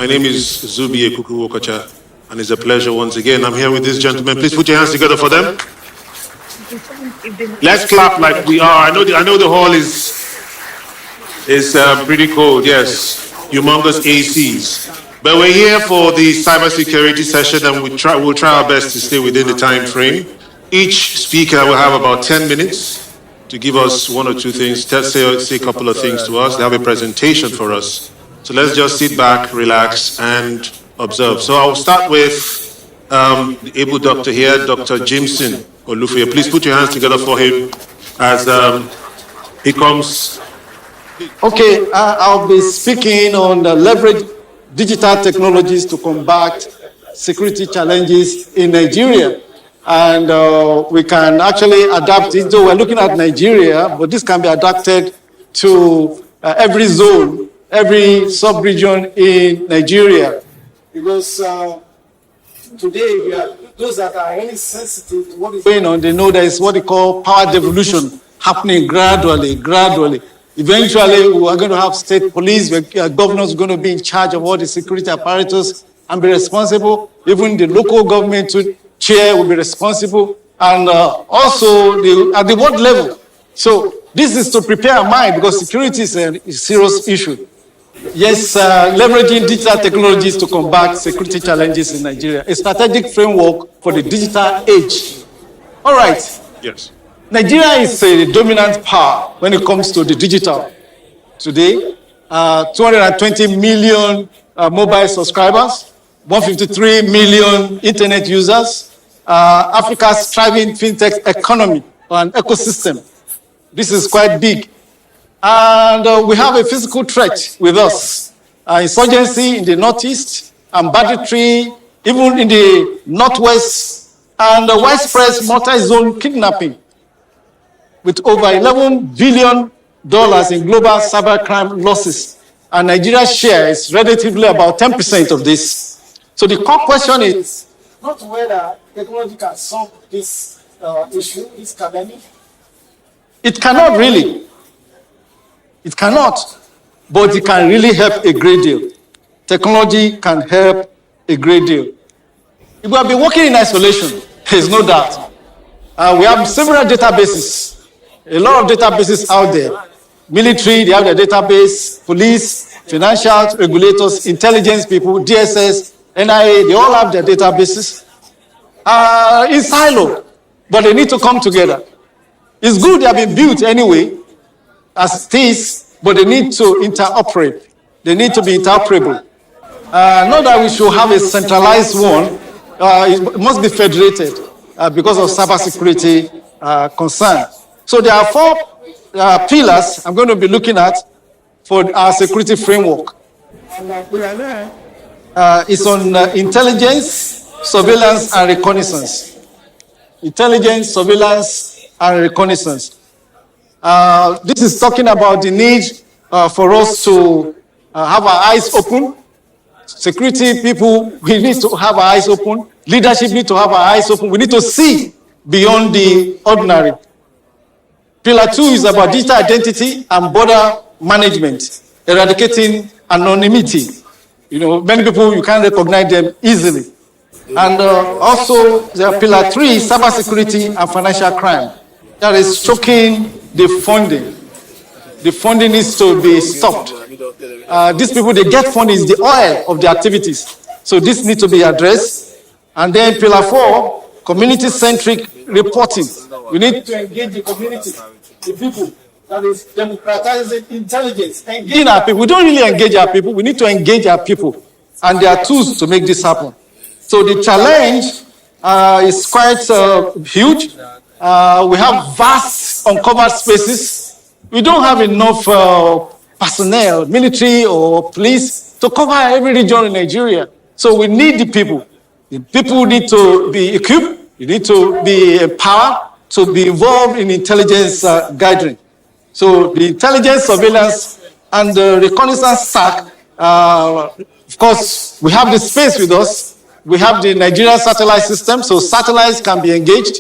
My name is Zubi Ekuku Wokocha, and it's a pleasure once again. I'm here with these gentlemen. Please put your hands together for them. Let's clap like we are. I know the hall is pretty cold. Yes, humongous ACs. But we're here for the cybersecurity session, and we'll try our best to stay within the time frame. Each speaker will have about 10 minutes to give us one or two things, say a couple of things to us. They have a presentation for us. So let's just sit back, relax, and observe. So I'll start with the able doctor here, Dr. Jimson Olufuye. Please put your hands together for him as he comes. Okay, I'll be speaking on the leverage digital technologies to combat security challenges in Nigeria. And we can actually adapt it. So we're looking at Nigeria, but this can be adapted to every zone, every sub-region in Nigeria. Because today, those that are really sensitive to what is going on, they know there is what they call power devolution happening gradually. Eventually, we are going to have state police, where governors are going to be in charge of all the security apparatus and be responsible. Even the local government chair will be responsible, and also at the world level. So this is to prepare our mind, because security is a serious issue. Yes, leveraging digital technologies to combat security challenges in Nigeria, a strategic framework for the digital age. All right. Yes. Nigeria is a dominant power when it comes to the digital. Today, 220 million mobile subscribers, 153 million internet users, Africa's thriving fintech economy and ecosystem. This is quite big. And we have a physical threat with us. Insurgency in the northeast, and banditry even in the northwest, and widespread multi-zone kidnapping, with over $11 billion in global cybercrime losses. And Nigeria's share is relatively about 10% of this. So the core question is not whether technology can solve this issue, this pandemic. It cannot really. It cannot. But it can really help a great deal. Technology can help a great deal. If we have been working in isolation, there's no doubt. We have several databases, a lot of databases out there. Military, they have their database, police, financial regulators, intelligence people, DSS, NIA, they all have their databases. In silo, but they need to come together. It's good they have been built anyway, as it is, but they need to interoperate. They need to be interoperable. Not that we should have a centralized one, it must be federated because of cybersecurity concern. So there are four pillars I'm going to be looking at for our security framework. It's on intelligence, surveillance, and reconnaissance. Intelligence, surveillance, and reconnaissance. This is talking about the need for us to have our eyes open. Security people, we need to have our eyes open. Leadership need to have our eyes open. We need to see beyond the ordinary. Pillar 2 is about digital identity and border management, eradicating anonymity. You know, many people, you can't recognize them easily. And also, the pillar 3 is cybersecurity and financial crime. That is choking the funding. The funding needs to be stopped. These people, they get funding, is the oil of the activities. So this needs to be addressed. And then pillar 4, community-centric reporting. We need to engage the community, the people. That is democratizing intelligence. Engaging our people. We don't really engage our people. We need to engage our people. And there are tools to make this happen. So the challenge is quite huge. We have vast uncovered spaces. We don't have enough personnel, military or police, to cover every region in Nigeria. So we need the people. The people need to be equipped. They need to be empowered to be involved in intelligence gathering. So the intelligence, surveillance, and the reconnaissance stack, of course, we have the space with us. We have the Nigerian satellite system, so satellites can be engaged.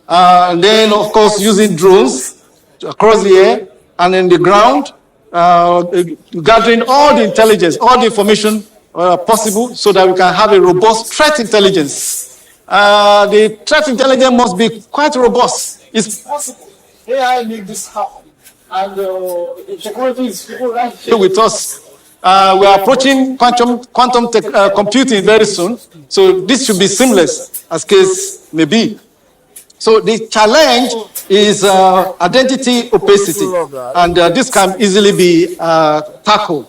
And then, of course, using drones across the air and in the ground, gathering all the intelligence, all the information possible so that we can have a robust threat intelligence. The threat intelligence must be quite robust. It's possible. AI make this happen. And the technology is people right here with us. We are approaching quantum computing very soon. So this should be seamless as case may be. So the challenge is identity opacity, and this can easily be tackled.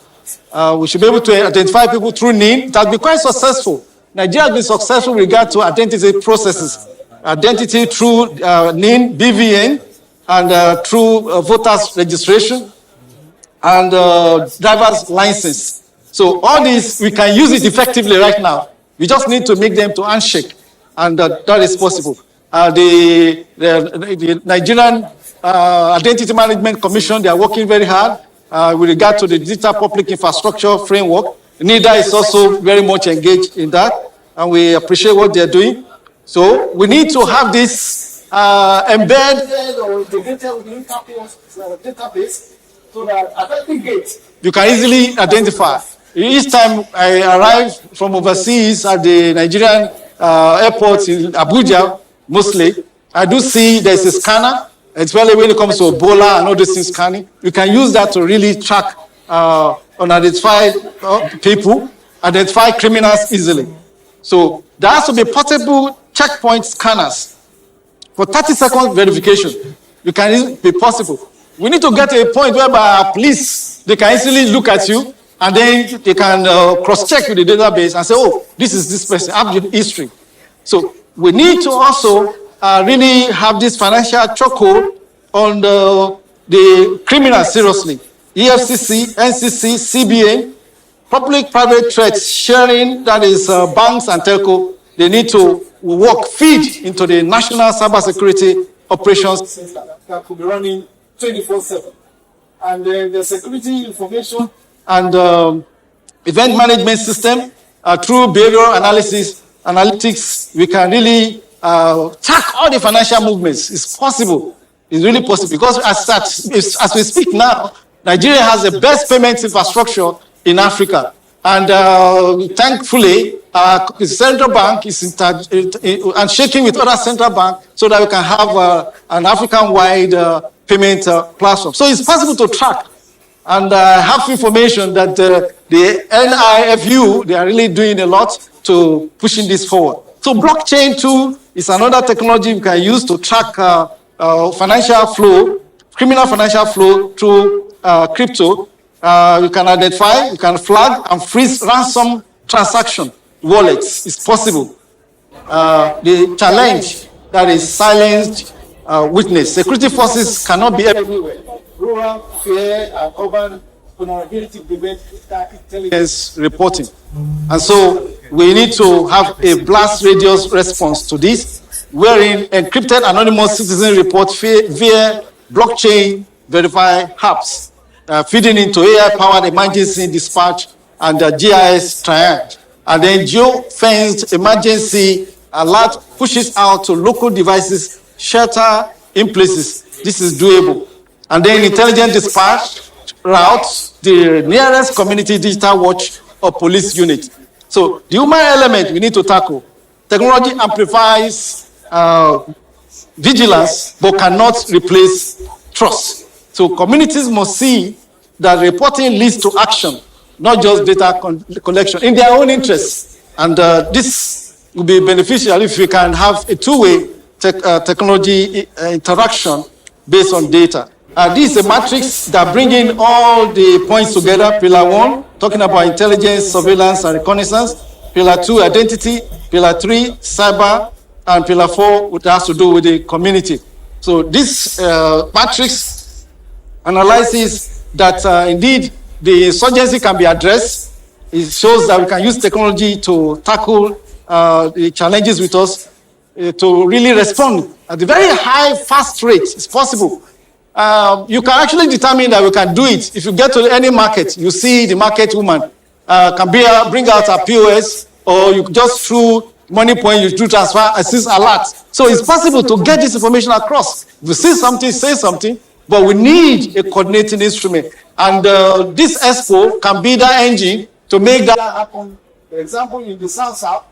We should be able to identify people through NIN. It has been quite successful. Nigeria has been successful with regard to identity processes. Identity through NIN, BVN, and through voters registration, and driver's license. So all these, we can use it effectively right now. We just need to make them to handshake, and that is possible. The Nigerian Identity Management Commission, they are working very hard with regard to the digital public infrastructure framework. NIDA is also very much engaged in that, and we appreciate what they're doing. So we need to have this embedded or integrated within database so that at every gate you can easily identify. Each time I arrive from overseas at the Nigerian airports in Abuja, mostly, I do see there's a scanner, especially when it comes to Ebola and all these things scanning. You can use that to really track unidentified people, identify criminals easily. So there has to be portable checkpoint scanners for 30-second verification. You can be possible. We need to get to a point whereby our police, they can easily look at you and then they can cross-check with the database and say, oh, this is this person, I have the history. So we need to also really have this financial chokehold on the criminals seriously. EFCC, NCC, CBN, public-private threats sharing, that is banks and telco, they need to feed into the National Cybersecurity Operations Center that could be running 24/7. And then the security information and event management system, through behavioral analytics, we can really track all the financial movements. It's possible. It's really possible because as we speak now, Nigeria has the best payment infrastructure in Africa. And thankfully, the central bank is and shaking with other central banks so that we can have an African-wide payment platform. So it's possible to track. And I have information that the NIFU, they are really doing a lot to pushing this forward. So blockchain too is another technology we can use to track financial flow, criminal financial flow through crypto. You can identify, you can flag and freeze ransom transaction wallets. It's possible. The challenge that is silenced witness. Security forces cannot be everywhere. Rural, fair, and urban vulnerability prevent intelligence reporting. And so we need to have a blast radius response to this, wherein encrypted anonymous citizen report via blockchain verified apps, feeding into AI-powered emergency dispatch and GIS triage. And then geo-fenced emergency alert pushes out to local devices, shelter in places. This is doable. And then intelligent dispatch routes the nearest community digital watch or police unit. So the human element we need to tackle. Technology amplifies vigilance, but cannot replace trust. So communities must see that reporting leads to action, not just data collection, in their own interests. And this will be beneficial if we can have a two-way technology interaction based on data. This is a matrix that brings in all the points together. Pillar 1, talking about intelligence, surveillance, and reconnaissance. Pillar 2, identity. Pillar 3, cyber. And Pillar 4, which has to do with the community. So this matrix analyzes that indeed the insurgency can be addressed. It shows that we can use technology to tackle the challenges with us, to really respond at a very high, fast rate. It's possible. You can actually determine that we can do it. If you get to any market, you see the market woman can bring out her POS, or you just through money point, you do transfer, assist alert. So it's possible to get this information across. If you see something, say something, but we need a coordinating instrument. And this Expo can be that engine to make that happen. For example, in the South,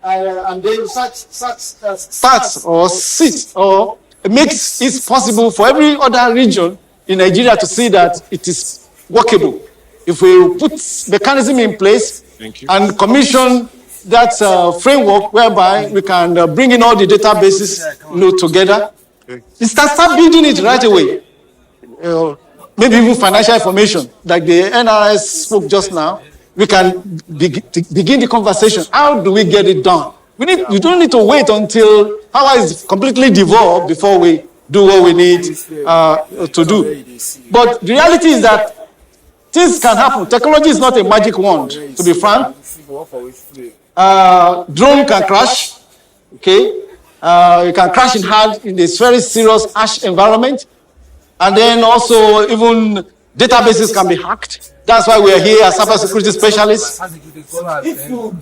and then starts or sits or makes it possible for every other region in Nigeria to see that it is workable. If we put mechanism in place and commission that framework whereby we can bring in all the databases together, we start building it right away. Maybe even financial information, like the NRS spoke just now. We can begin the conversation. How do we get it done? You don't need to wait until power is completely devolved before we do what we need to do. But the reality is that things can happen. Technology is not a magic wand, to be frank. Drone can crash, okay? It can crash in this very serious harsh environment. And then also even databases can be hacked. That's why we are here as cybersecurity specialists. If you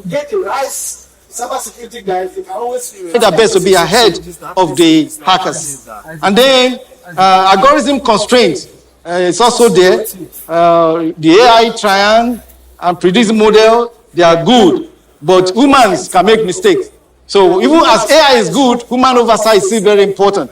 get the right cybersecurity guys, they can always try their best to be ahead of the hackers. And then algorithm constraints is also there. The AI triangle and prediction model, they are good, but humans can make mistakes. So even as AI is good, human oversight is still very important.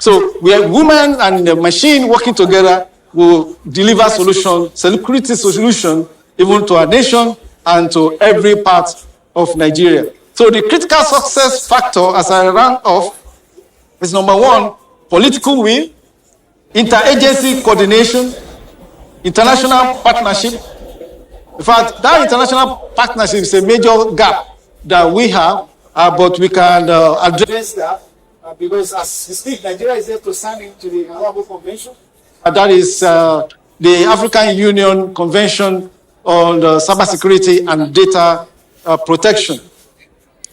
So we have women and the machine working together will deliver security solution, even to our nation and to every part of Nigeria. So the critical success factor, as I ran off, is number one, political will, interagency coordination, international partnership. In fact, that international partnership is a major gap that we have, but we can address that. Because as we speak, Nigeria is there to sign into the Malabo Convention. That is the African Union Convention on Cybersecurity and Data Protection.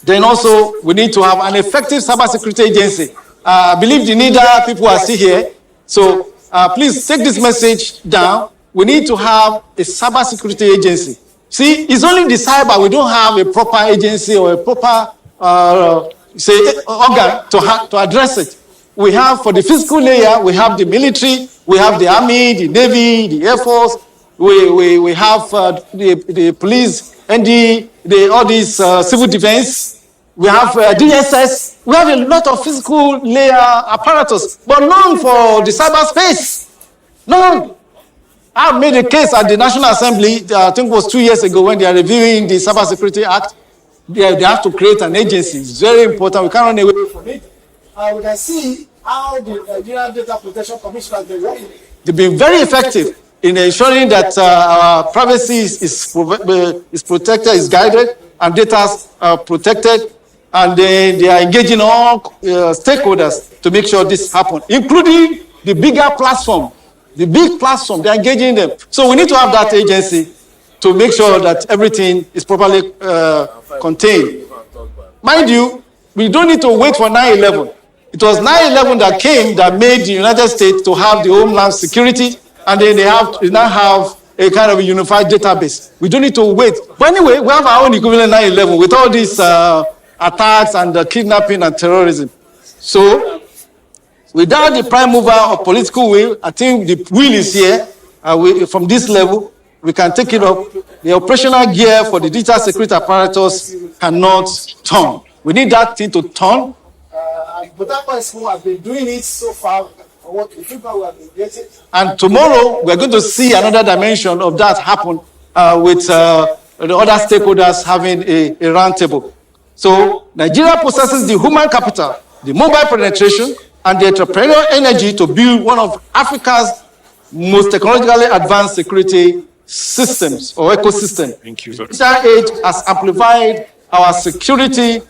Then also, we need to have an effective cybersecurity agency. I believe the NIDA people are still here. So please take this message down. We need to have a cybersecurity agency. See, it's only the cyber, we don't have a proper agency or a proper organ to address it. We have, for the physical layer, we have the military, we have the army, the navy, the air force, we have the police, and all these civil defense. We have DSS. We have a lot of physical layer apparatus, but none for the cyberspace. None. I made a case at the National Assembly, I think it was 2 years ago, when they are reviewing the Cybersecurity Act. They have to create an agency. It's very important. We can't run away from it. We can see how the Nigerian Data Protection Commission has been working. They've been very effective in ensuring that our privacy is protected, is guided, and data are protected. And they are engaging all stakeholders to make sure this happens, including the bigger platform. The big platform, they're engaging them. So we need to have that agency to make sure that everything is properly contained. Mind you, we don't need to wait for 9/11. It was 9/11 that came that made the United States to have the Homeland Security, and then they now have a kind of a unified database. We don't need to wait. But anyway, we have our own equivalent 9/11 with all these attacks and kidnapping and terrorism. So, without the prime mover of political will, I think the will is here. From this level, we can take it up. The operational gear for the digital security apparatus cannot turn. We need that thing to turn. But that person who has been doing it so far, what the people who have been getting. And tomorrow, we're going to see another dimension of that happen with the other stakeholders having a roundtable. So, Nigeria possesses the human capital, the mobile penetration, and the entrepreneurial energy to build one of Africa's most technologically advanced security systems or ecosystem. Thank you, sir. Digital age has amplified our security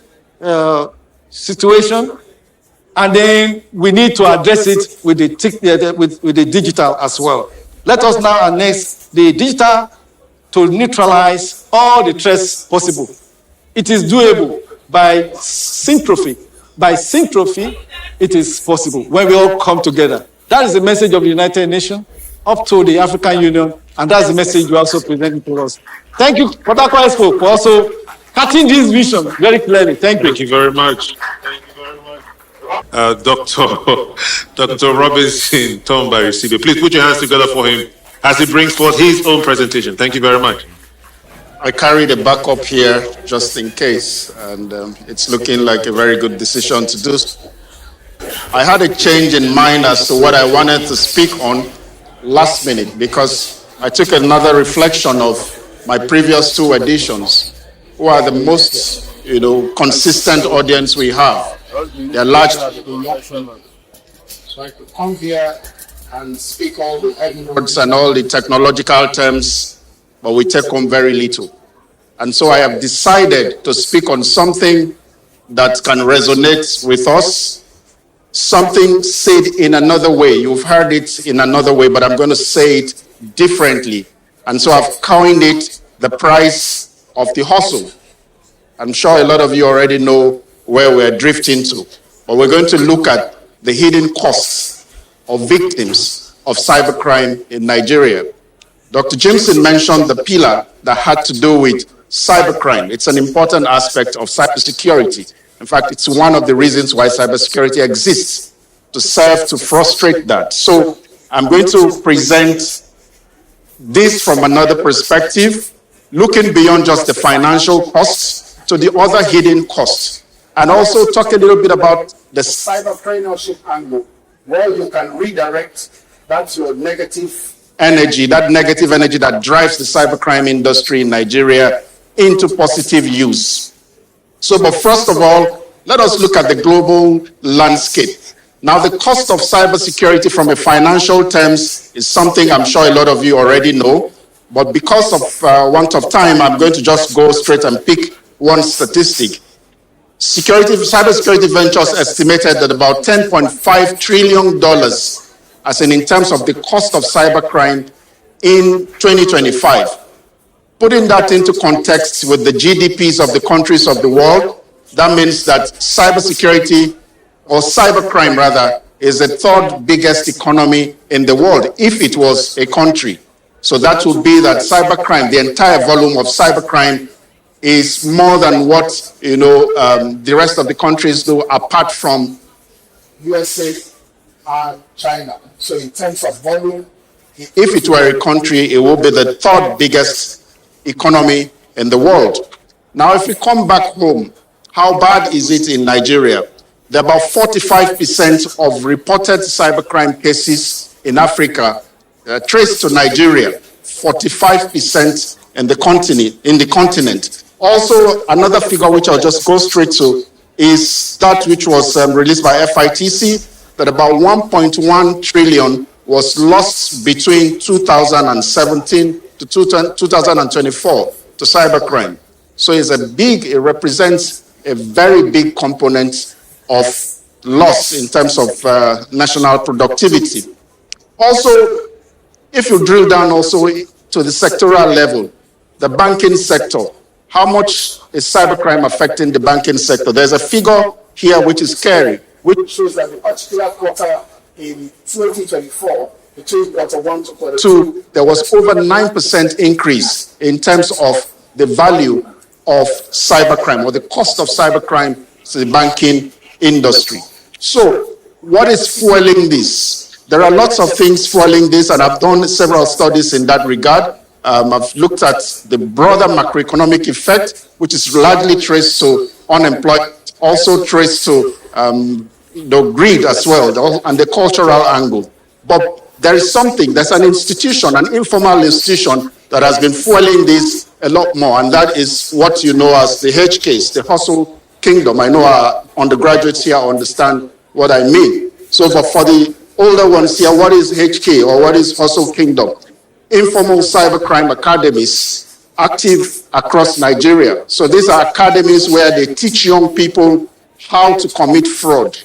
situation, and then we need to address it with the digital as well. Let us now annex the digital to neutralize all the threats possible. It is doable by syntrophy. By syntrophy, it is possible when we all come together. That is the message of the United Nations up to the African Union, and that's the message we also presenting to us. Thank you, Port Harcourt Expo, for also cutting this vision very clearly. Thank you. Thank you very much. Thank you very much. Dr. Robinson Tomba, please put your hands together for him as he brings forth his own presentation. Thank you very much. I carried a backup here just in case, and it's looking like a very good decision to do. I had a change in mind as to what I wanted to speak on last minute because I took another reflection of my previous two editions, who are the most, consistent audience we have. They're large. So I could come here and speak all the words and all the technological terms, but we take home very little. And so I have decided to speak on something that can resonate with us, something said in another way. You've heard it in another way, but I'm going to say it differently. And so I've coined it the price of the hustle. I'm sure a lot of you already know where we're drifting to, but we're going to look at the hidden costs of victims of cybercrime in Nigeria. Dr. Jameson mentioned the pillar that had to do with cybercrime. It's an important aspect of cybersecurity. In fact, it's one of the reasons why cybersecurity exists, to serve to frustrate that. So I'm going to present this from another perspective, looking beyond just the financial costs to the other hidden costs, and also talk a little bit about the cyberpreneurship angle, where you can redirect that your negative energy that drives the cybercrime industry in Nigeria into positive use. So, but first of all, let us look at the global landscape. Now, the cost of cybersecurity from a financial terms is something I'm sure a lot of you already know, but because of want of time, I'm going to just go straight and pick one statistic. Cybersecurity Ventures estimated that about $10.5 trillion, as in terms of the cost of cybercrime in 2025. Putting that into context with the GDPs of the countries of the world, that means that cybersecurity, or cybercrime rather, is the third biggest economy in the world, if it was a country. So that would be that cybercrime, the entire volume of cybercrime, is more than what the rest of the countries do, apart from USA and China. So in terms of volume, if it were a country, it would be the third biggest economy in the world. Now, if we come back home, how bad is it in Nigeria? There are about 45% of reported cybercrime cases in Africa traced to Nigeria, 45% in the continent. Also, another figure which I'll just go straight to is that which was released by FITC, that about 1.1 trillion was lost between 2017 to 2024 to cybercrime. So it represents a very big component of loss in terms of national productivity. Also, if you drill down also to the sectoral level, the banking sector, how much is cybercrime affecting the banking sector? There's a figure here which is scary, which shows that the particular quarter in 2024, between quarter 1 to quarter 2, there was over 9% increase in terms of the value of cybercrime, or the cost of cybercrime to the banking industry. So, what is fueling this? There are lots of things fueling this, and I've done several studies in that regard. I've looked at the broader macroeconomic effect, which is largely traced to unemployment, also traced to greed as well, and the cultural angle. But there is there's an institution, an informal institution that has been fueling this a lot more, and that is what you know as the H case, the hustle kingdom. I know our undergraduates here understand what I mean. So, but for the older ones here, what is HK, or what is hustle kingdom? Informal cybercrime academies active across Nigeria. So these are academies where they teach young people how to commit fraud,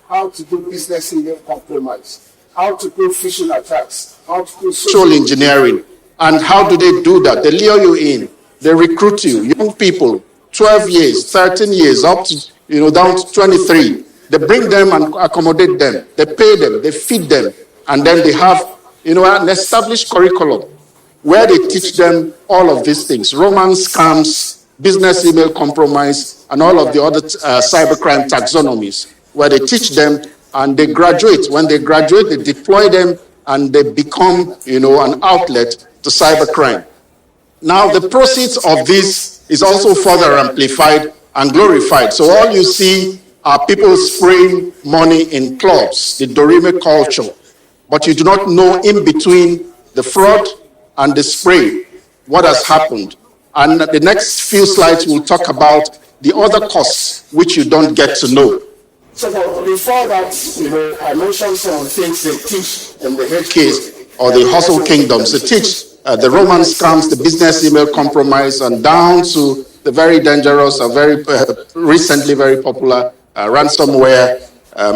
how to do business email compromise, how to do phishing attacks, how to do social engineering. And how do they do that? They lure you in, they recruit you, young people, 12 years, 13 years, up to, down to 23. They bring them and accommodate them. They pay them, they feed them, and then they have an established curriculum where they teach them all of these things: romance scams, business email compromise, and all of the other cybercrime taxonomies, where they teach them and they graduate. When they graduate, they deploy them and they become, an outlet to cybercrime. Now, the proceeds of this is also further amplified and glorified. So all you see are people spraying money in clubs, the Dorime culture. But you do not know in between the fraud and the spray what has happened. And the next few slides will talk about the other costs which you don't get to know. So before that, I mentioned some of the things they teach in the head case or the hustle kingdoms. They teach the Roman scams, the business email compromise, and down to the very dangerous and very recently very popular ransomware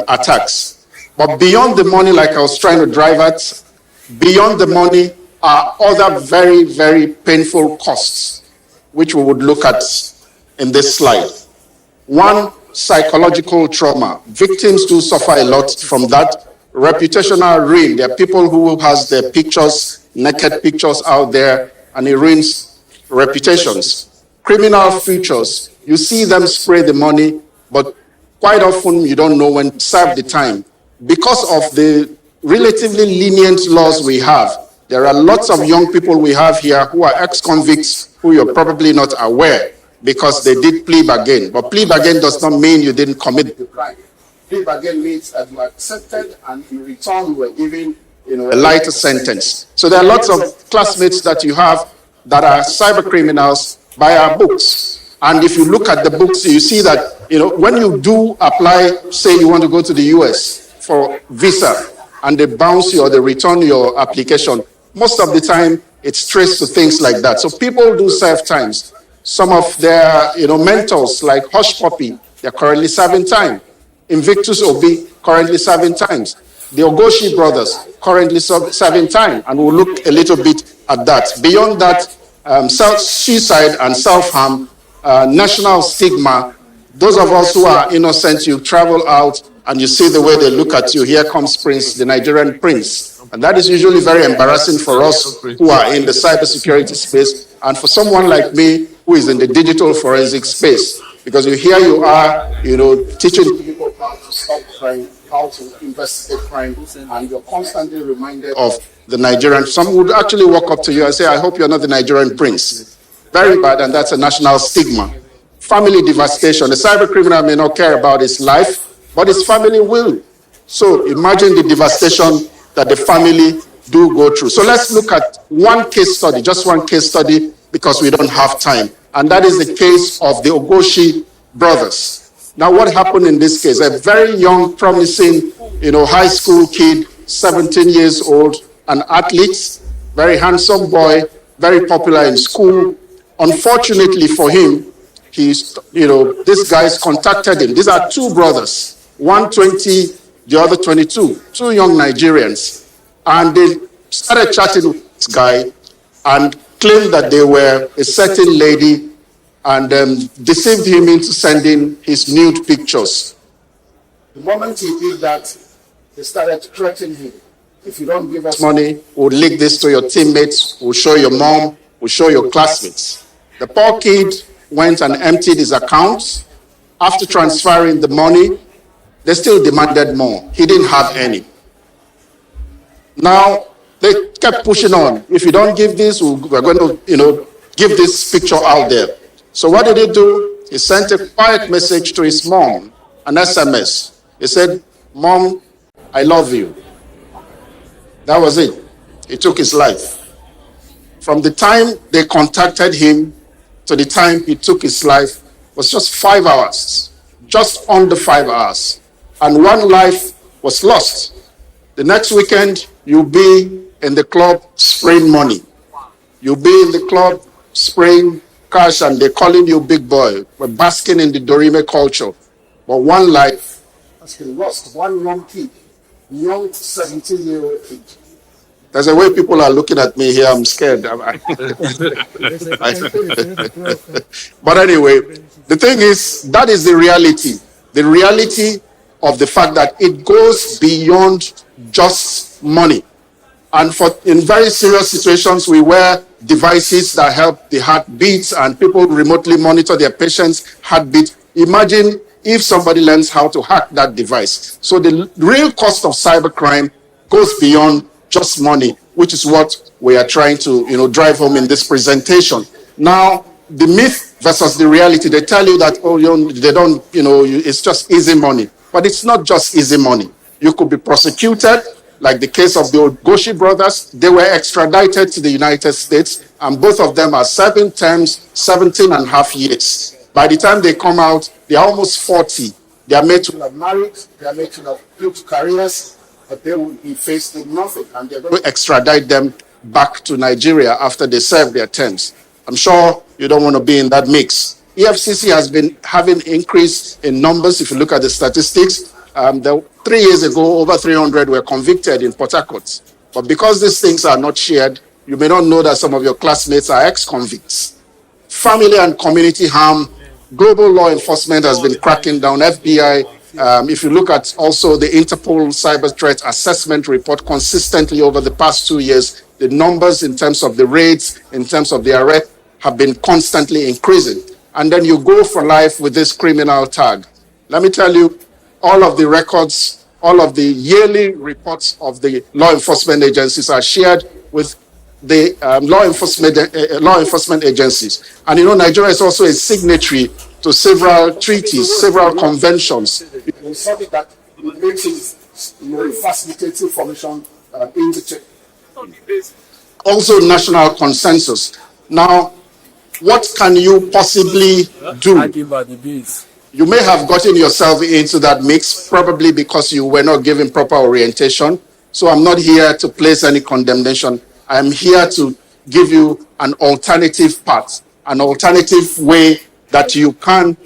attacks. But beyond the money, like I was trying to drive at, beyond the money are other very, very painful costs, which we would look at in this slide. One, psychological trauma. Victims do suffer a lot from that. Reputational ruin. There are people who has their pictures, naked pictures out there, and it ruins reputations. Criminal futures. You see them spray the money, but quite often you don't know when to serve the time. Because of the relatively lenient laws we have, there are lots of young people we have here who are ex-convicts who you're probably not aware because they did plea bargain. But plea bargain does not mean you didn't commit the crime. Plea bargain means that you accepted and in return you were given a lighter sentence. So there are lots of classmates that you have that are cyber criminals by our books. And if you look at the books, you see that when you do apply, say you want to go to the US for visa, and they bounce you or they return your application, most of the time it's traced to things like that. So people do serve times. Some of their mentors like Hush Puppy, they're currently serving time. Invictus Obi, currently serving times. The Ogoshi brothers, currently serving time. And we'll look a little bit at that. Beyond that, suicide and self-harm, national stigma. Those of us who are innocent, you travel out and you see the way they look at you. Here comes Prince, the Nigerian prince. And that is usually very embarrassing for us who are in the cybersecurity space and for someone like me who is in the digital forensic space. Because here you are, teaching people how to stop crime, how to investigate crime, and you're constantly reminded of the Nigerian. Some would actually walk up to you and say, I hope you're not the Nigerian prince. Very bad, and that's a national stigma. Family devastation. The cyber criminal may not care about his life, but his family will. So imagine the devastation that the family do go through. So let's look at one case study, just one case study, because we don't have time. And that is the case of the Ogoshi brothers. Now, what happened in this case? A very young, promising, high school kid, 17 years old, an athlete, very handsome boy, very popular in school. Unfortunately for him, these guys contacted him. These are two brothers, one 20, the other 22, two young Nigerians. And they started chatting with this guy and claimed that they were a certain lady and deceived him into sending his nude pictures. The moment he did that, they started threatening him. If you don't give us money, we'll leak this to your teammates, we'll show your mom, we'll show your classmates. The poor kid went and emptied his accounts. After transferring the money, they still demanded more. He didn't have any. Now, they kept pushing on. If you don't give this, we're going to, give this picture out there. So what did he do? He sent a quiet message to his mom, an SMS. He said, Mom, I love you. That was it. He took his life. From the time they contacted him to the time he took his life was just 5 hours, just under 5 hours. And one life was lost. The next weekend, you'll be in the club spraying money. You'll be in the club spraying cash and they're calling you big boy. We're basking in the Dorime culture. But one life has been lost. One young kid, young 17-year-old kid. There's a way people are looking at me here. I'm scared. But anyway, the thing is, that is the reality. The reality of the fact that it goes beyond just money. And in very serious situations, we wear devices that help the heartbeats and people remotely monitor their patients' heartbeat. Imagine if somebody learns how to hack that device. So the real cost of cybercrime goes beyond just money, which is what we are trying to, drive home in this presentation. Now, the myth versus the reality, they tell you that, they don't, it's just easy money. But it's not just easy money. You could be prosecuted, like the case of the Ogoshi brothers. They were extradited to the United States, and both of them are serving terms 17 and a half years. By the time they come out, they are almost 40. They are made to have married, they are made to have built careers, but they will be faced with nothing, and they're going to extradite them back to Nigeria after they serve their terms. I'm sure you don't want to be in that mix. EFCC has been having increase in numbers. If you look at the statistics, 3 years ago, over 300 were convicted in Port Harcourt. But because these things are not shared, you may not know that some of your classmates are ex-convicts. Family and community harm, global law enforcement has been cracking down. FBI, if you look at also the Interpol Cyber Threat Assessment Report consistently over the past 2 years, the numbers in terms of the raids, in terms of the arrest, have been constantly increasing. And then you go for life with this criminal tag. Let me tell you, all of the records, all of the yearly reports of the law enforcement agencies are shared with the law enforcement agencies. And Nigeria is also a signatory to several treaties, several conventions. It's something that makes it facilitating information in the also national consensus. Now, what can you possibly do? You may have gotten yourself into that mix, probably because you were not given proper orientation. So I'm not here to place any condemnation. I'm here to give you an alternative path, an alternative way that you can,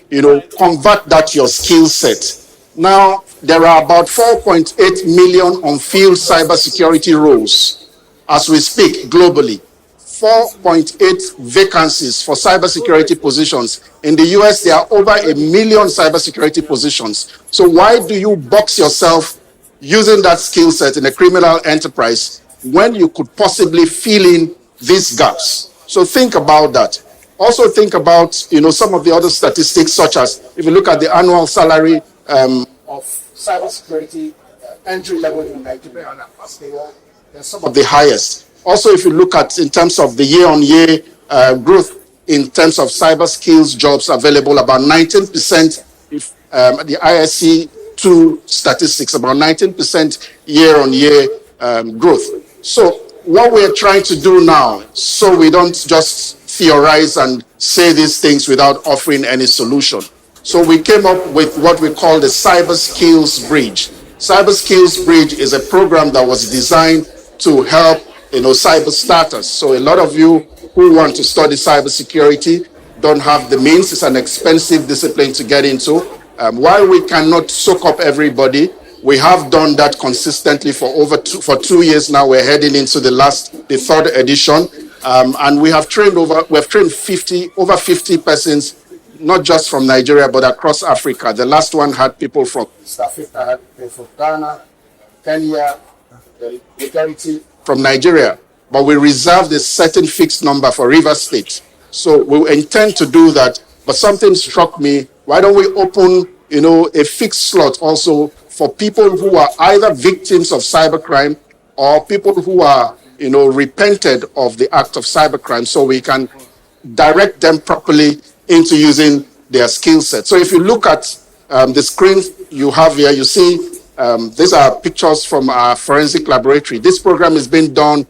convert that your skill set. Now, there are about 4.8 million on-field cybersecurity roles as we speak globally. 4.8 vacancies for cybersecurity positions. In the US, there are over 1 million cybersecurity positions. So why do you box yourself using that skill set in a criminal enterprise when you could possibly fill in these gaps? So think about that. Also think about, some of the other statistics, such as if you look at the annual salary of cybersecurity entry level in Nigeria, they're some of the highest. Also, if you look at in terms of the year-on-year growth in terms of cyber skills jobs available, about 19%, if the ISC2 statistics, about 19% year-on-year growth. So what we're trying to do now, so we don't just theorize and say these things without offering any solution. So we came up with what we call the Cyber Skills Bridge. Cyber Skills Bridge is a program that was designed to help cyber starters. So a lot of you who want to study cybersecurity don't have the means. It's an expensive discipline to get into. While we cannot soak up everybody, we have done that consistently for 2 years now. We're heading into the third edition, and we have trained over 50 persons, not just from Nigeria but across Africa. The last one had people from East Africa, had people from Ghana, Kenya, the majority from Nigeria, but we reserved a certain fixed number for Rivers State. So we intend to do that. But something struck me: why don't we open, a fixed slot also for people who are either victims of cybercrime or people who are, repented of the act of cybercrime, so we can direct them properly into using their skill set. So if you look at the screen you have here, you see these are pictures from our forensic laboratory. This program is being done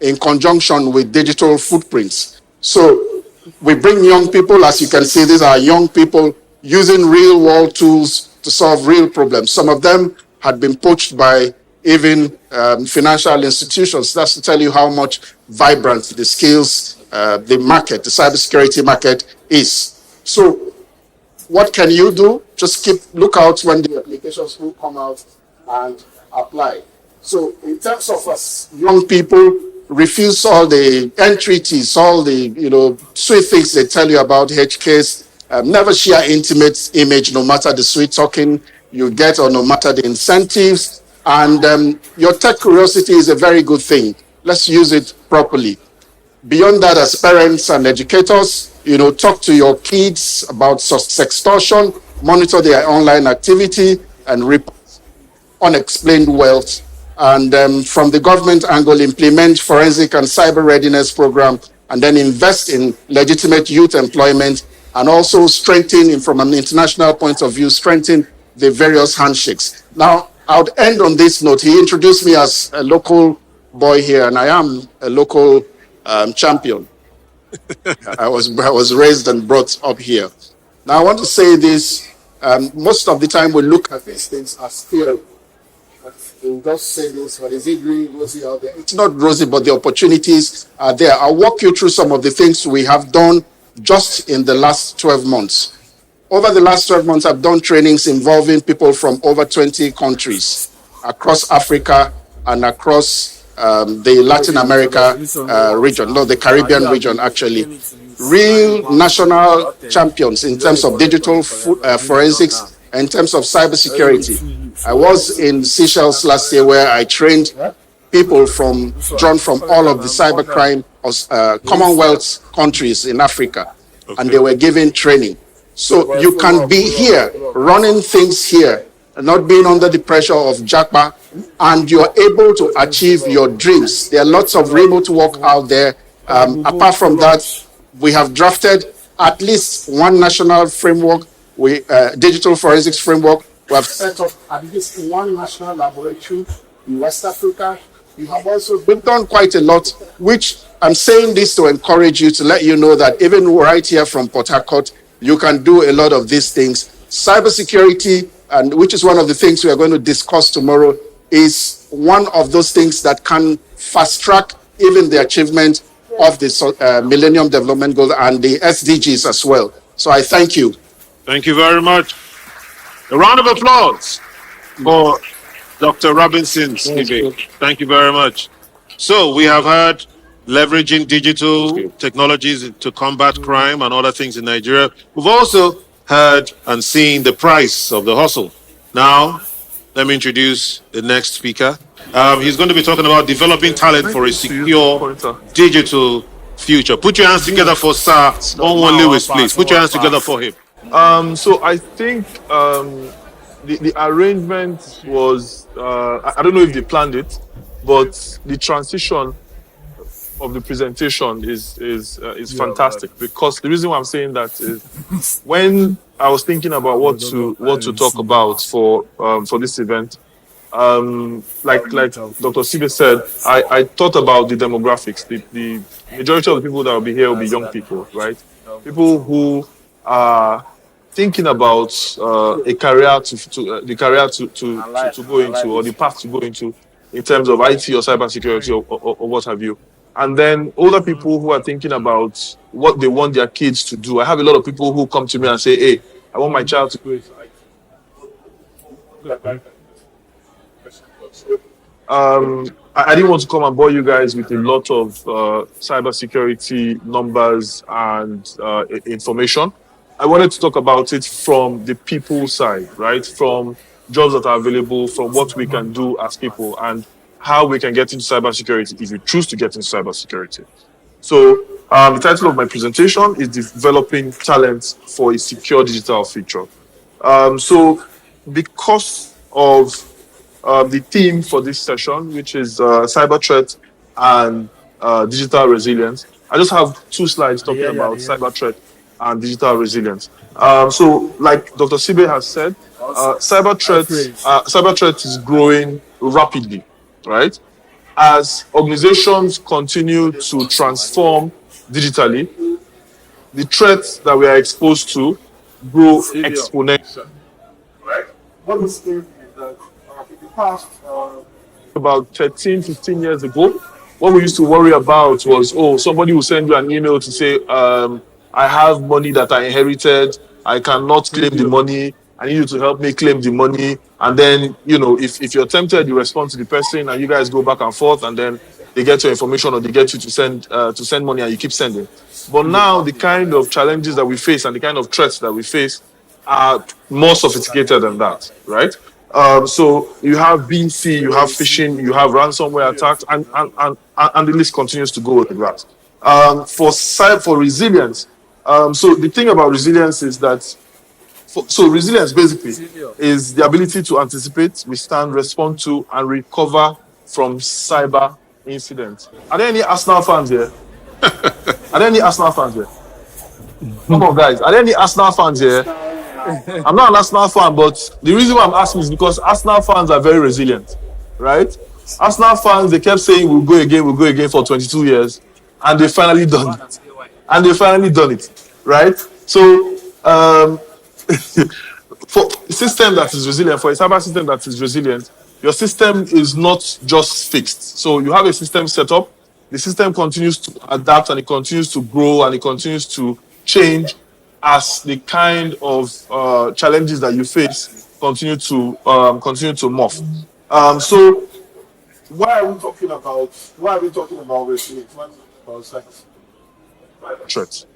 in conjunction with Digital Footprints. So we bring young people, as you can see, these are young people using real world tools to solve real problems. Some of them had been poached by even financial institutions. That's to tell you how much vibrant the skills, the market, the cybersecurity market is. So what can you do? Just keep lookout when the applications will come out and apply. So in terms of us young people, refuse all the entreaties, all the sweet things they tell you about HKs. Never share intimate image, no matter the sweet talking you get or no matter the incentives. And your tech curiosity is a very good thing. Let's use it properly. Beyond that, as parents and educators, talk to your kids about sextortion, monitor their online activity, and report unexplained wealth and from the government angle, implement forensic and cyber readiness program, and then invest in legitimate youth employment, and also strengthen, from an international point of view, strengthen the various handshakes. Now, I would end on this note. He introduced me as a local boy here, and I am a local champion. I was raised and brought up here. Now, I want to say this. Most of the time we look at these things as still. We'll just say this, but is it really rosy out there? It's not rosy, but the opportunities are there. I'll walk you through some of the things we have done just in the last 12 months. Over the last 12 months, I've done trainings involving people from over 20 countries across Africa and across the Latin America region, no, the Caribbean region, actually. Real national champions in terms of digital forensics, in terms of cybersecurity. I was in Seychelles last year where I trained people drawn from all of the cybercrime Commonwealth countries in Africa, and they were given training. So you can be here, running things here, not being under the pressure of JAPA, and you're able to achieve your dreams. There are lots of remote work out there. Apart from that, we have drafted at least one national framework, digital forensics framework. We have set up at least one national laboratory in West Africa. We've done quite a lot, which I'm saying this to encourage you, to let you know that even right here from Port Harcourt, you can do a lot of these things. Cybersecurity, and which is one of the things we are going to discuss tomorrow, is one of those things that can fast track even the achievement of the Millennium Development Goals and the SDGs as well. So I thank you. Thank you very much. A round of applause for Dr. Robinson Sibe. Thank you very much. So we have heard leveraging digital technologies to combat crime and other things in Nigeria. We've also heard and seen the price of the hustle. Now, let me introduce the next speaker. He's going to be talking about developing talent for a secure digital future. Put your hands together for Sir Onwon Lewis, please. Put your hands together for him. So I think the arrangement was, I don't know if they planned it, but the transition of the presentation is fantastic, because the reason why I'm saying that is when I was thinking about what to talk about for this event, like Dr. Sibe said, I thought about the demographics. The majority of the people that will be here will be young people, right? People who are thinking about a career to go into, or the path to go into, in terms of IT or cybersecurity or what have you. And then older people who are thinking about what they want their kids to do. I have a lot of people who come to me and say, hey, I want my child to go into IT. I didn't want to come and bore you guys with a lot of cybersecurity numbers and information. I wanted to talk about it from the people side, right? From jobs that are available, from what we can do as people, and how we can get into cybersecurity if you choose to get into cybersecurity. So the title of my presentation is Developing Talent for a Secure Digital Future. So because of the theme for this session, which is cyber threat and digital resilience, I just have 2 slides talking about cyber threat and digital resilience. So like Dr. Sibe has said, cyber threat is growing rapidly, right? As organizations continue to transform digitally, the threats that we are exposed to grow exponentially. Right? What we see is that in the past, about 13, 15 years ago, what we used to worry about was, somebody will send you an email to say, I have money that I inherited, I cannot claim the money, I need you to help me claim the money. And then, if you're tempted, you respond to the person and you guys go back and forth, and then they get your information or they get you to send money, and you keep sending. But now the kind of challenges that we face and the kind of threats that we face are more sophisticated than that, right? So you have BC, you have phishing, you have ransomware attacks, and the list continues to go with that. For resilience, so the thing about resilience is that resilience basically is the ability to anticipate, withstand, respond to, and recover from cyber incidents. Are there any Arsenal fans here? Are there any Arsenal fans here? Come on, guys. Are there any Arsenal fans here? I'm not an Arsenal fan, but the reason why I'm asking is because Arsenal fans are very resilient, right? Arsenal fans, they kept saying we'll go again for 22 years, and they finally done it. Right? So, for a system that is resilient, for a cyber system that is resilient, your system is not just fixed. So you have a system set up, the system continues to adapt and it continues to grow and it continues to change as the kind of challenges that you face continue to morph. So why are we talking about resilience? Threats.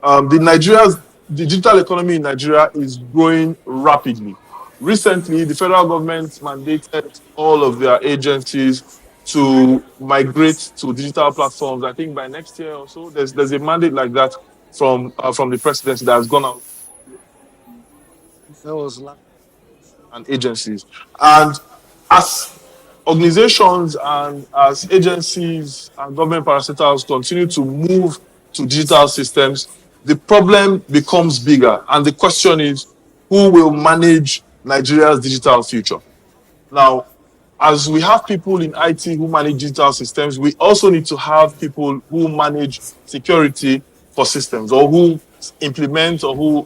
The digital economy in Nigeria is growing rapidly. Recently, the federal government mandated all of their agencies to migrate to digital platforms. I think by next year or so, there's a mandate like that from the presidency that has gone out. And agencies. And as organizations and as agencies and government parastatals continue to move to digital systems, the problem becomes bigger. And the question is, who will manage Nigeria's digital future? Now, as we have people in IT who manage digital systems, we also need to have people who manage security for systems, or who implement or who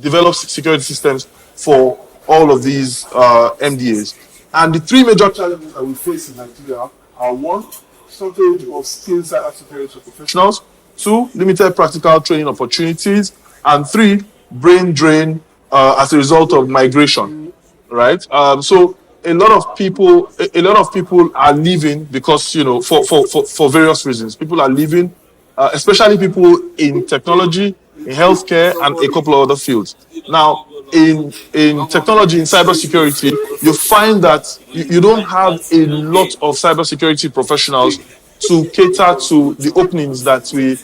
develop security systems for all of these MDAs. And the three major challenges that we face in Nigeria are: one, shortage of skilled cybersecurity professionals; two, limited practical training opportunities; and three, brain drain as a result of migration. Right? So a lot of people are leaving because, for various reasons. People are leaving, especially people in technology, in healthcare, and a couple of other fields. Now, in technology, in cybersecurity, you find that you don't have a lot of cybersecurity professionals to cater to the openings that we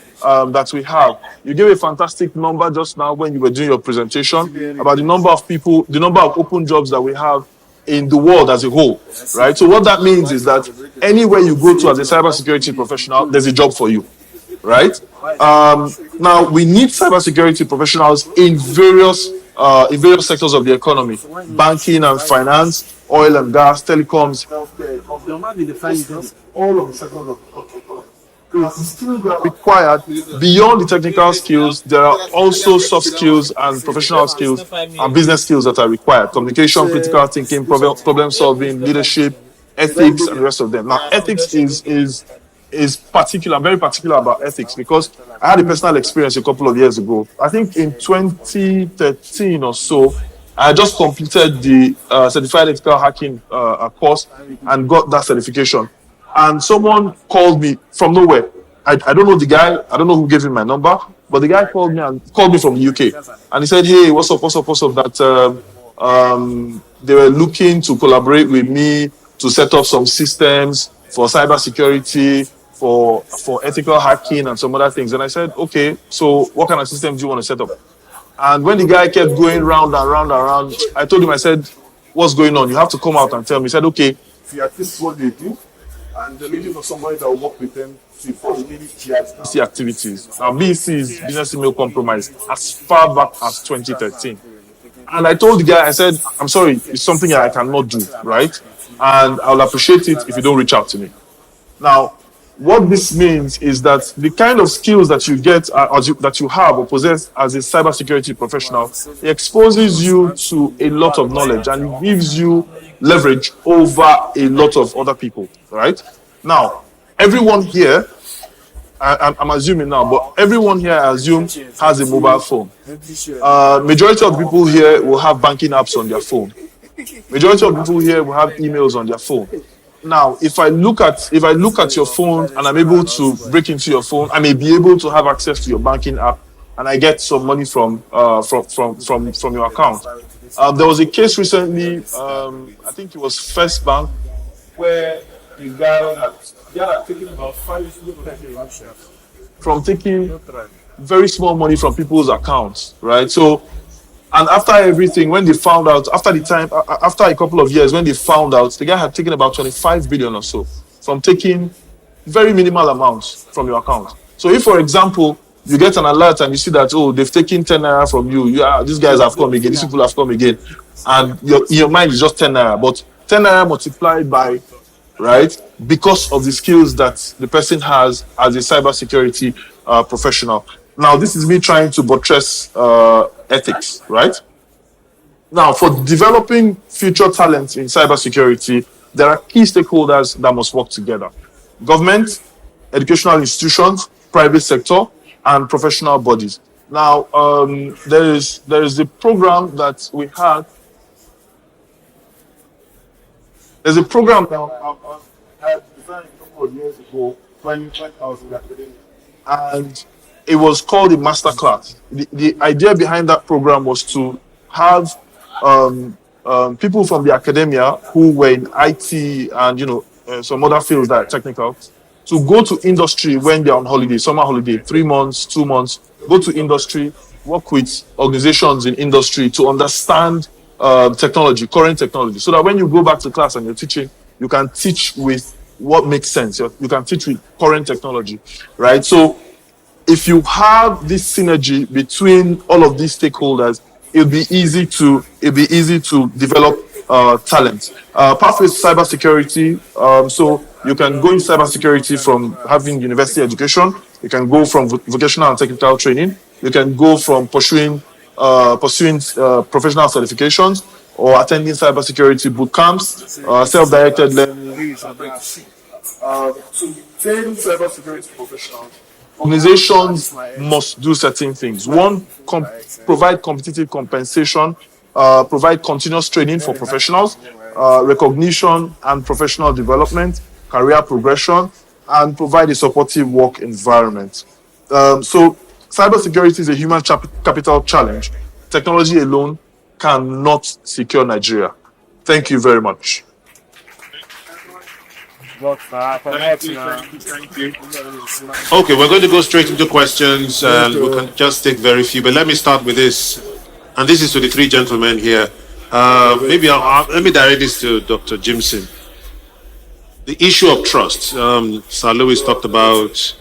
have. You gave a fantastic number just now when you were doing your presentation about the number of open jobs that we have in the world as a whole, right? So what that means is that anywhere you go to as a cybersecurity professional, there's a job for you, right? Now, we need cybersecurity professionals in various sectors of the economy: banking and finance, oil and gas, telecoms, all of the sectors of the skills that are required. Beyond the technical skills, there are also soft skills and professional skills and business skills that are required: communication, critical thinking, problem solving, leadership, ethics, and the rest of them. Now, ethics is particular. I'm very particular about ethics because I had a personal experience a couple of years ago. I think in 2013 or so, I just completed the certified ethical hacking course and got that certification. And someone called me from nowhere. I don't know the guy. I don't know who gave him my number, but the guy called me from the UK, and he said, "Hey, what's up? That they were looking to collaborate with me to set up some systems for cybersecurity, for ethical hacking and some other things." And I said, "Okay, so what kind of systems do you want to set up?" And when the guy kept going round and round and round, I told him, I said, "What's going on? You have to come out and tell me." He said, "Okay, this is what they do, and they're looking for somebody that will work with them to perform BEC activities." Now, BEC is Business Email Compromise, as far back as 2013. And I told the guy, I said, "I'm sorry, it's something I cannot do, right? And I'll appreciate it if you don't reach out to me." Now, what this means is that the kind of skills that you get, that you have or possess as a cybersecurity professional, it exposes you to a lot of knowledge and it gives you leverage over a lot of other people, right? Now, everyone here, I'm assuming now, but everyone here, I assume, has a mobile phone. Majority of people here will have banking apps on their phone. Majority of people here will have emails on their phone. Now, if I look at your phone and I'm able to break into your phone, I may be able to have access to your banking app, and I get some money from your account. There was a case recently, I think it was First Bank, where the guy had taken about 5 million from taking very small money from people's accounts, right? So And after everything, when they found out, after a couple of years, when they found out, the guy had taken about 25 billion or so from taking very minimal amounts from your account. So if, for example, you get an alert and you see that, oh, they've taken 10 naira from you, these guys have come again, these people have come again, and your mind is just 10 naira, but 10 naira multiplied by, right, because of the skills that the person has as a cybersecurity professional. Now, this is me trying to buttress ethics, right? Now, for developing future talent in cybersecurity, there are key stakeholders that must work together: government, educational institutions, private sector, and professional bodies. Now, there is a program that we had. There's a program that I had designed a couple of years ago when I was in the academy, and it was called the Masterclass. The idea behind that program was to have people from the academia who were in IT and some other fields that are technical, to go to industry when they're on holiday, summer holiday, 3 months, 2 months, go to industry, work with organizations in industry to understand technology, current technology, so that when you go back to class and you're teaching, you can teach with what makes sense. You can teach with current technology, right? So if you have this synergy between all of these stakeholders, it'll be easy to develop talent. Pathways to cybersecurity. So you can go in cybersecurity from having university education. You can go from vocational and technical training. You can go from pursuing professional certifications or attending cybersecurity boot camps, self-directed learning. To train cybersecurity professionals, organizations must do certain things. One, provide competitive compensation, provide continuous training for professionals, recognition and professional development, career progression, and provide a supportive work environment. So cybersecurity is a human capital challenge. Technology alone cannot secure Nigeria. Thank you very much. Thank you. Okay, we're going to go straight into questions, and we can just take very few. But let me start with this, and this is to the three gentlemen here. Maybe let me direct this to Dr. Jimson. The issue of trust. Sir Lewis talked about.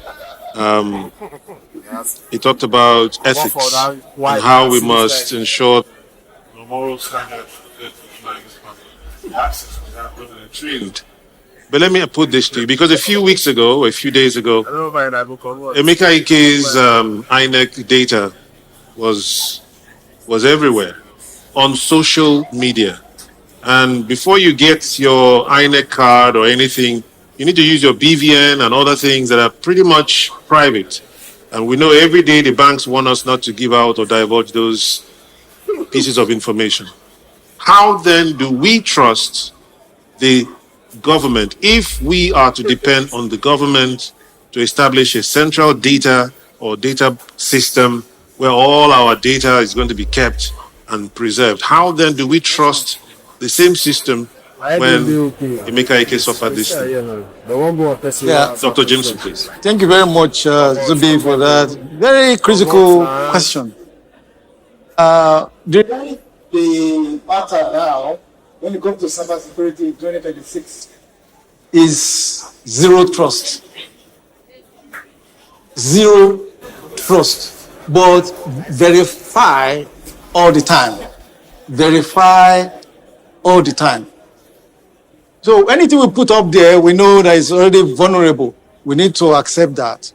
He talked about ethics and how we must ensure the moral standards trained. But let me put this to you, because a few weeks ago, or a few days ago, Emeka Ike's INEC data was everywhere on social media. And before you get your INEC card or anything, you need to use your BVN and other things that are pretty much private. And we know every day the banks want us not to give out or divulge those pieces of information. How then do we trust the government if we are to depend on the government to establish a central data or data system where all our data is going to be kept and preserved? How then do we trust the same system when Emeka Ike suffered this thing? Yeah. Dr. Jameson, please. Thank you very much, Zubi, for that very critical question. The matter now, when it comes to cybersecurity in 2026, is zero trust. Zero trust. But verify all the time. Verify all the time. So anything we put up there, we know that it's already vulnerable. We need to accept that.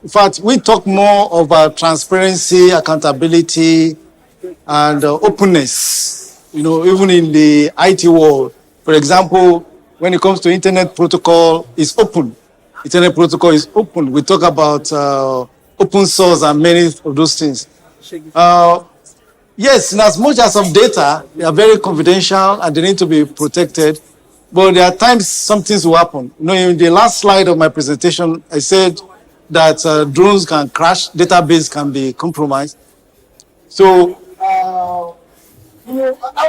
In fact, we talk more about transparency, accountability, and openness, even in the IT world. For example, when it comes to internet protocol, it's open. Internet protocol is open. We talk about open source and many of those things. Yes, in as much as some data, they are very confidential and they need to be protected, but there are times some things will happen. In the last slide of my presentation, I said that drones can crash, database can be compromised. So, I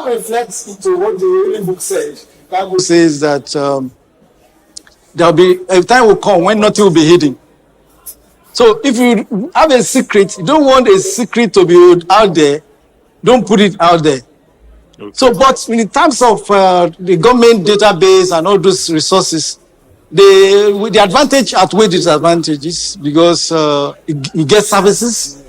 reflect into what the Holy Book says. The Bible says that there'll be a time will come when nothing will be hidden. So if you have a secret, you don't want a secret to be out there don't put it out there. So, but in terms of the government database and all those resources, the advantage outweighs the disadvantages because you get services.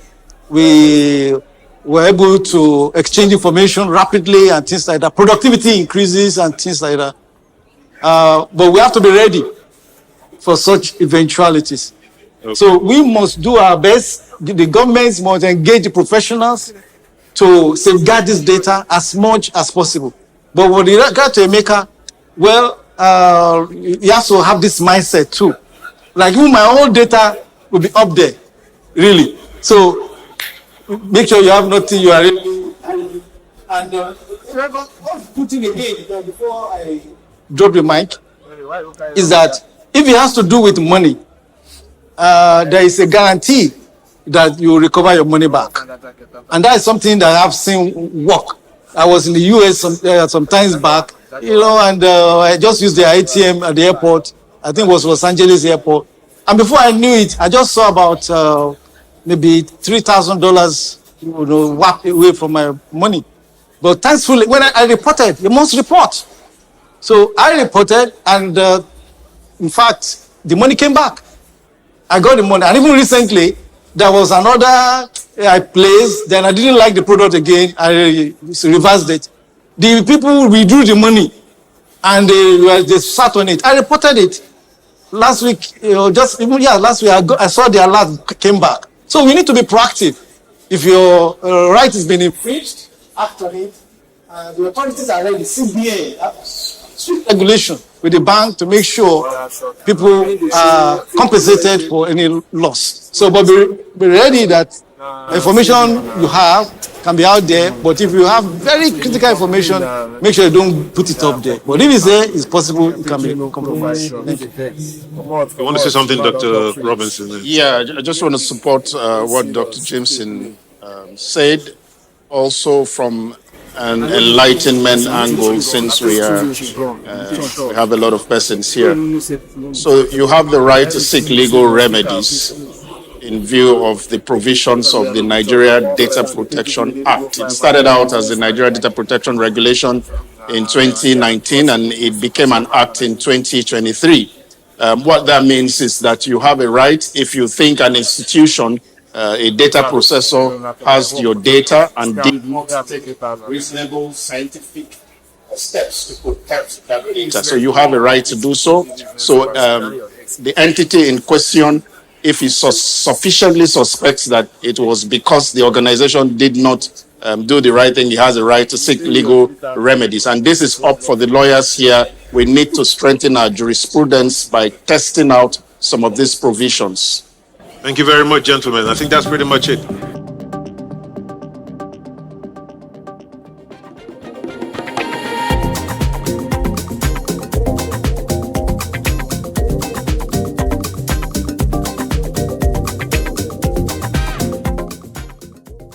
We were able to exchange information rapidly and things like that. Productivity increases and things like that. But we have to be ready for such eventualities. Okay. So we must do our best. The governments must engage the professionals to safeguard this data as much as possible. But with regard to Emeka, well, you have to have this mindset too. Like my own data will be up there, really. So make sure you have nothing you are really. And putting again before I drop the mic is that if it has to do with money, there is a guarantee that you will recover your money back. And that is something that I've seen work. I was in the US some times back, and I just used the ATM at the airport. I think it was Los Angeles airport. And before I knew it, I just saw about maybe $3,000, walk away from my money. But thankfully, when I reported, you must report. So I reported, and in fact, the money came back. I got the money. And even recently, there was another I placed, then I didn't like the product again. I reversed it. The people withdrew the money and they sat on it. I reported it last week, last week I saw the alert came back. So we need to be proactive. If your right is being infringed, act on it. The authorities are ready, CBA, strict regulation with the bank to make sure people are compensated for any loss. So, but be ready that information you have can be out there, but if you have very critical information, make sure you don't put it up there. But if it's there, it's possible it can be compromised. Thank you. You want to say something, Dr. Robinson? Yeah, I just want to support what Dr. Jameson said, also from an enlightenment angle, since we have a lot of persons here. So you have the right to seek legal remedies in view of the provisions of the Nigeria Data Protection Act. It started out as the Nigeria Data Protection Regulation in 2019, and it became an act in 2023. What that means is that you have a right, if you think an institution, a data processor has your data and did not take reasonable scientific steps to protect that data. So you have a right to do so. So the entity in question, if he sufficiently suspects that it was because the organization did not do the right thing, he has a right to seek legal remedies. And this is up for the lawyers here. We need to strengthen our jurisprudence by testing out some of these provisions. Thank you very much, gentlemen. I think that's pretty much it.